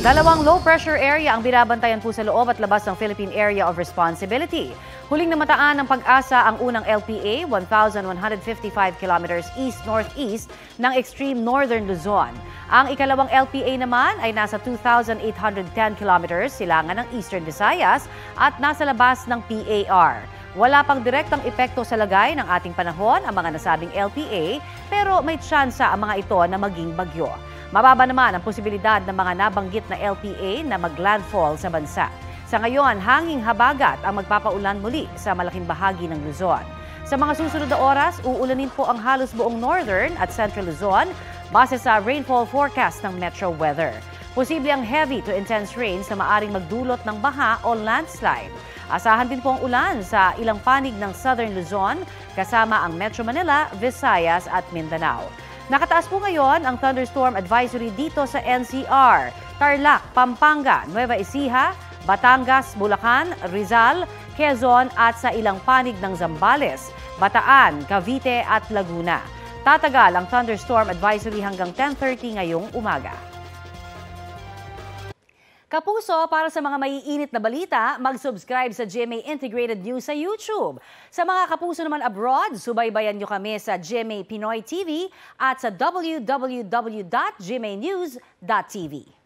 Dalawang low-pressure area ang binabantayan po sa loob at labas ng Philippine Area of Responsibility. Huling namataan ng Pag-asa ang unang LPA, 1,155 kilometers east-northeast ng extreme northern Luzon. Ang ikalawang LPA naman ay nasa 2,810 kilometers silangan ng Eastern Visayas at nasa labas ng PAR. Wala pang direktang epekto sa lagay ng ating panahon ang mga nasabing LPA, pero may tsansa ang mga ito na maging bagyo. Mababa naman ang posibilidad ng mga nabanggit na LPA na mag-landfall sa bansa. Sa ngayon, hanging habagat ang magpapaulan muli sa malaking bahagi ng Luzon. Sa mga susunod na oras, uulanin po ang halos buong northern at central Luzon base sa rainfall forecast ng Metro Weather. Posible ang heavy to intense rains na maaring magdulot ng baha o landslide. Asahan din po ang ulan sa ilang panig ng southern Luzon kasama ang Metro Manila, Visayas at Mindanao. Nakataas po ngayon ang thunderstorm advisory dito sa NCR, Tarlac, Pampanga, Nueva Ecija, Batangas, Bulacan, Rizal, Quezon at sa ilang panig ng Zambales, Bataan, Cavite at Laguna. Tatagal ang thunderstorm advisory hanggang 10:30 ngayong umaga. Kapuso, para sa mga maiinit na balita, mag-subscribe sa GMA Integrated News sa YouTube. Sa mga kapuso naman abroad, subaybayan nyo kami sa GMA Pinoy TV at sa www.gmanews.tv.